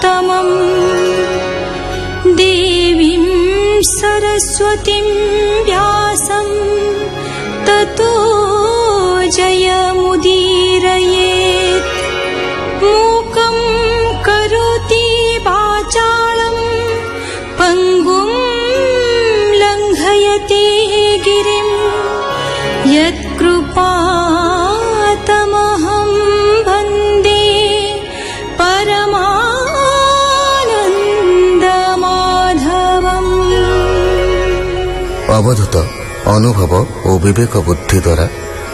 उत्तमम् देवीं सरस्वतीं व्यासं ततो जयमुदीरयेत् मूकं करोति वाचालं पङ्गुं लङ्घयति गिरिं यत्कृपातमहं वन्दे परमानन्दमाधवम्। अवधूत अनुभव और विवेक बुद्धि द्वारा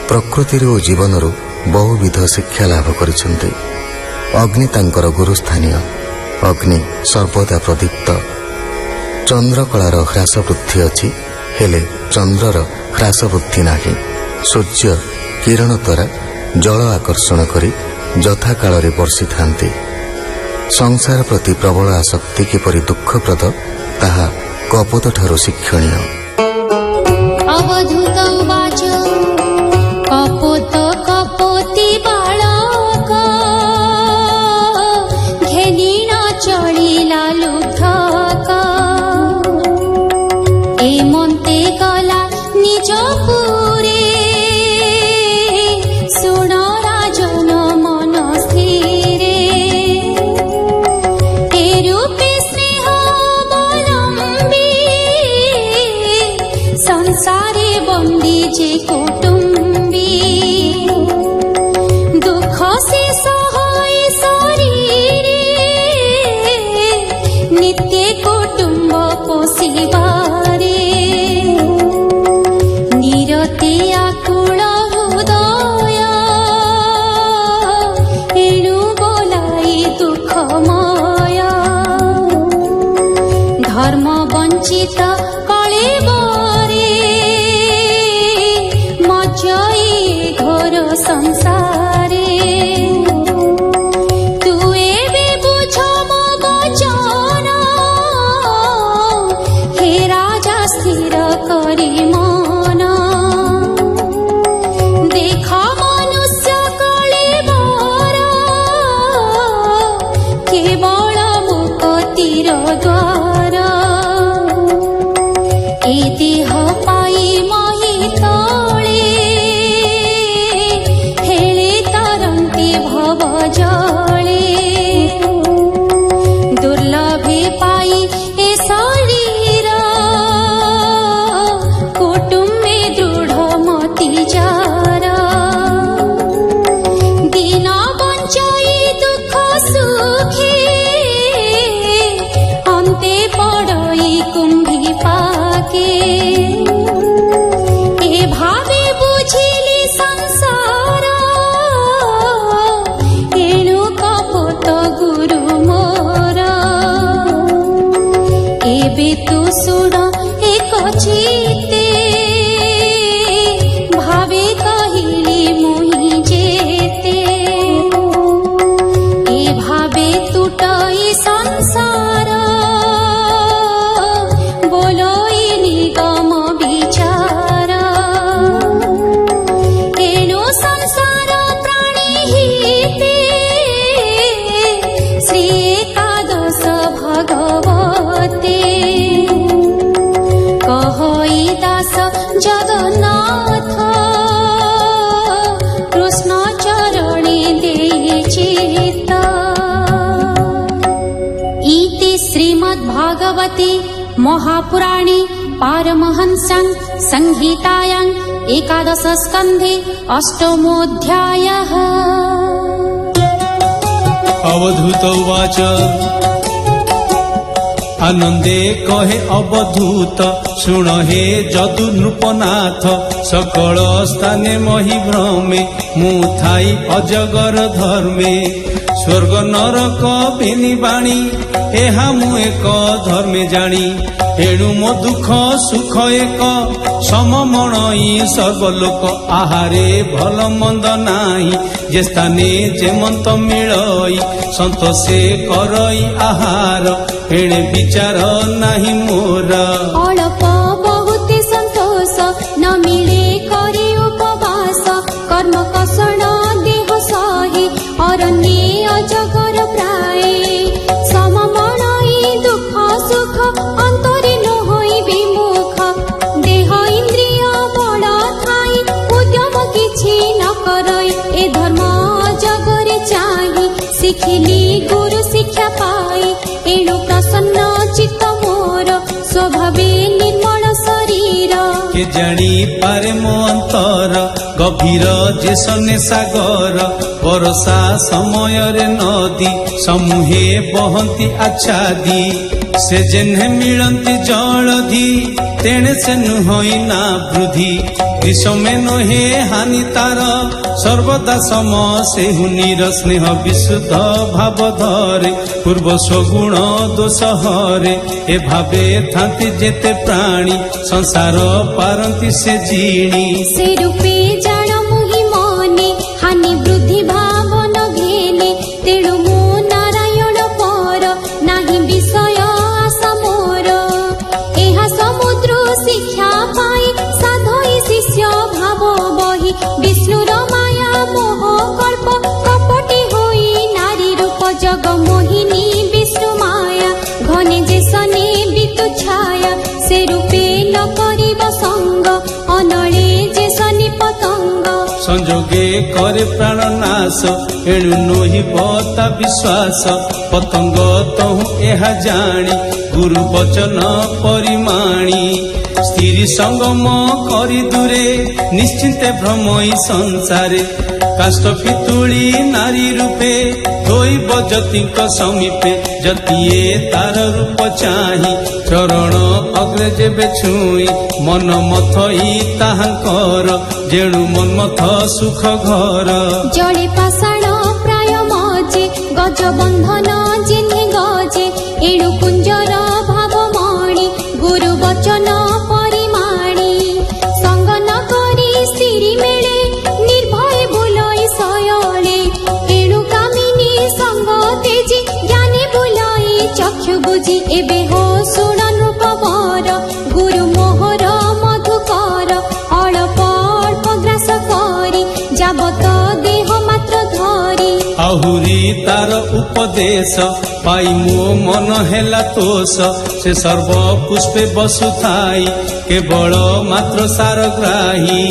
प्रकृति और जीवन बहुविध शिक्षा लाभ करिसेंती। अग्नि तांकर गुरुस्थानीय। अग्नि सर्वदा प्रदीप्त। चंद्रकलार ह्रास वृद्धि अच्छी हेले चंद्रर ह्रास वृद्धि नाही। सूर्य किरण द्वारा जल आकर्षण करी यथाकाल वर्षि थांती। संसार प्रति प्रबल आसक्ति किपरि दुःखप्रद ताहा कपट ठारू शिक्षणीय। अवधूत उवाच कपोत कपोति बालक घेनिन चलिला लुब्धक एमन्ते गला निज पुरे सुण राजन मन स्थिरे ए रूपे स्नेह अवलम्बी संसारे बंदी जे कुटुम्बी दुख से सहाय शरीरे नित्य कुटुम्ब पोषिबारे निरते आकुल हृदय एणु बोलाई दुःखमय धर्म वंचित कलेबरे मजई घोर संसारे तू एबे बुझ मो वचन हे राजा स्थिर करी मन देख मनुष्य कलेबर केवल मुक्तिर द्वार ए देह पाई मही तले हेले तरन्ति भव जले दुर्लभे पाई ए शरीर कुटुम्बे दृढ मति जार दिन बञ्चाई दुःख सुखे अन्ते पड़ई कुम्भी पाके ए भावे बुझिली संसार एणु कपट गुरु मोर एबे तू सुण एक चित्ते भावे कहिली मुहि जेते ए भावे टूटई संसार बोलोई निगम विचार एणु संसार प्राणी हिते श्री एकादश भगवते कहई दास जगन्नाथ कृष्ण चरणे देई चित्त इति श्रीमद्भागवते महापुराणे पारमहंस्यां संहितायां एकादश स्कन्धे अष्टमोऽध्यायः। अवधूत उवाच आनंदे कहे अवधूत शुण हे जदु नृपनाथ सकल स्थाने मही भ्रमे मुथाई अजगर धर्मे स्वर्ग नरक बिनी बाणी एहा मु एक धर्मे जानी एणु मो दुख सुख एक सममणई सर्वलोक आहारे भल मंद नाही जे स्थाने जे मंत मिलई संतोषे करई आहार एणे विचार नाही मोर अल्प बहुते संतोष न मिले करी उपवास कर्म कषण देह सही अरण्ये अजगर प्राय ଶିଖିଲି ଗୁରୁ ଶିକ୍ଷା ପାଇ ଏଣୁ ପ୍ରସନ୍ନ ଚିତ୍ତ ମୋର ସ୍ୱଭାବେ ନିର୍ମଳ ଶରୀର কে জানি পারে মো অন্তর গভীর যে সনে সাগর বরষা সময়ের নদী সমূহে বহন্তি আচ্ছাদি সে যেনে মিলন্তি জলধি তেণে সে নুহই না বৃদ্ধি গ্রীষ্মে নহে হানি তার সর্বদা সম সে হুনির স্নেহ বিশুদ্ধ ভাব ধরে পূর্ব সগুণ দোষ হরে এ ভাবে থান্তি যেতে প্রাণী সংসার পারନ୍ତି ସେ ଜିଣି ସେ ରୂପେ ଜାଣ ମୁହିଁ ମନେ ହାନି ବୃଦ୍ଧି ଭାବ ନ ଘେନେ ତେଣୁ ମୁଁ ନାରାୟଣ ପର ନାହିଁ ବିଷୟ ଆଶା ମୋର ଏହା ସମୁଦ୍ର ଶିକ୍ଷା ପାଇ ସାଧଇ ଶିଷ୍ୟ ଭାବ ବହି ବିଷ୍ଣୁର ମାୟା ମୋହ କଳ୍ପ କପଟି ହୋଇ ନାରୀ ରୂପ ଜଗ ମୋହିନୀ ବିଷ୍ଣୁ ମାୟା ଘନେ ଯେ ସନେ ବିତୁ ଛାୟା ସେ ରୂପେ ନ କରିବ ସଙ୍ଗ ଅନଳେ ଯେ ଶନି ପତଙ୍ଗ ସଂଯୋଗେ করে প্রাণ নাশ এণু নহিব তা বিশ্বাস পতঙ্গ তহু ଏହା জানি গুরু বচন পরিমাণী স্ত্রী সঙ্গম করি দূরে নিশ্চিন্তে ভ্রমই সংসারে কাষ্ট পিতুଳି নারী রূপে ধୋଇବ ଯତିଙ୍କ ସମୀପେ ଯତିଏ ତାର ରୂପ ଚାହିଁ ଚରଣ ଅଗ୍ରେ ଯେବେ ଛୁଇଁ ମନ ମଥଇ ତାହାଙ୍କର ଯେଣୁ ମନ୍ମଥ ସୁଖ ଘର ଜଳେ ପାଷାଣ ପ୍ରାୟ ମଜେ ଗଜ ବନ୍ଧନ ଜିହ୍ନେ ଗଜେ ଏଣୁ କୁଞ୍ଜର ଭାବ ମଣି ଗୁରୁ ବଚନ ପରିମାଣି ସଙ୍ଗ ନ କରି ସ୍ଥିରୀ ମିଳେ ନିର୍ଭୟ ବୁଲଇ ସୟଳେ ଏଣୁ କାମିନୀ ସଙ୍ଗ ତେଜି ଜ୍ଞାନୀ ବୁଲଇ ଚକ୍ଷୁ ବୁଝି ଏବେ ହୋ ଶୁଣ ନୃପବର ଗୁରୁ ମୋହର ମଧୁକର ଅଳ୍ପ ଅଳ୍ପ ଗ୍ରାସ କରି ଯାବତ ଦେହ ମାତ୍ର ଧରି ଆହୁରି ତାର ଉପଦେଶ ପାଇ ମୋ ମନ ହେଲା ତୋଷ ସେ ସର୍ବ ପୁଷ୍ପେ ବସୁଥାଇ କେବଳ ମାତ୍ର ସାର ଗ୍ରାହୀ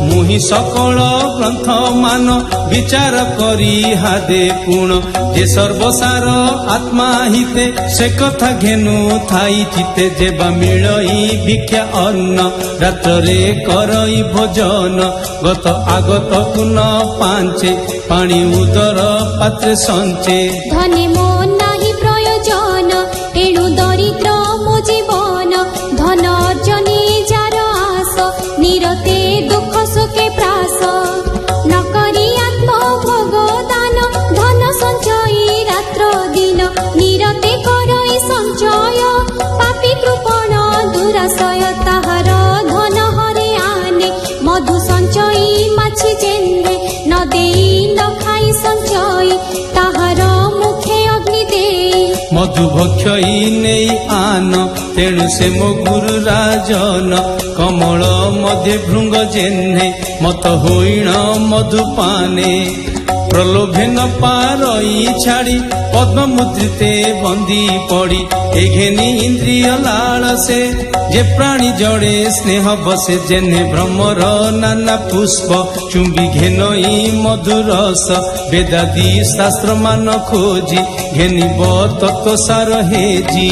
ମୁହିଁ ସକଳ ଗ୍ରନ୍ଥ ମାନ ବିଚାର କରି ହାଦେ ପୁଣ ଯେ ସର୍ବସାର ଆତ୍ମା ହିତେ ସେ କଥା ଘେନୁ ଥାଇ ଚିତେ ଯେବା ମିଳଇ ଭିକ୍ଷା ଅନ୍ନ ରାତ୍ରରେ କରଇ ଭୋଜନ ଗତ ଆଗତକୁ ନ ପାଞ୍ଚେ ପାଣି ଉଦର ପାତ୍ରେ ସଞ୍ଚେ ଧନେ ମୋ ନାହିଁ ପ୍ରୟୋଜନ ଏଣୁ ଦରିଦ୍ର ମୋ ଜୀବନ ଧନ ଅର୍ଜନେ ଯାର ଆସ ନିରତେ ଦୁଃଖ ସୁଖେ ପ୍ରାସ ନ କରି ଆତ୍ମଭୋଗ ଦାନ ଧନ ସଞ୍ଚୟ ରାତ୍ର ଦିନ ନିରତେ କରଇ ସଞ୍ଚୟ ପାପୀ କୃପଣ ଦୁରାଶୟ ତାହାର ଧନ ହରେ ଆନେ ମଧୁ ସଞ୍ଚୟ ମାଛି ଜେନେ ନ ଦେଇ ନ ଖାଇ ସଞ୍ଚୟ ତାହାର ମୁଖେ ଅଗ୍ନି ଦେଇ ମଧୁ ଭକ୍ଷଇ ନେଇ ଆନ ତେଣୁ ସେ ମୋ ଗୁରୁ ରାଜନ କମଳ ମଧ୍ୟେ ଭୃଙ୍ଗ ଜେହ୍ନେ ମତ ହୋଇଣ ମଧୁପାନେ প্রলোভে ন পারই ছাড়ি পদ্মমুদ্রিতে বন্দি পড়ি এ ঘেনি ইন্দ্রিয় লালসে যে প্রাণী জড়ে স্নেহ বসে জেনে ভ্রমর নানা পুষ্প চুম্বি ঘেনই মধুরস বেদাদি শাস্ত্র মান খোঁজি ঘেনিব তত্ত্ব সার হেজি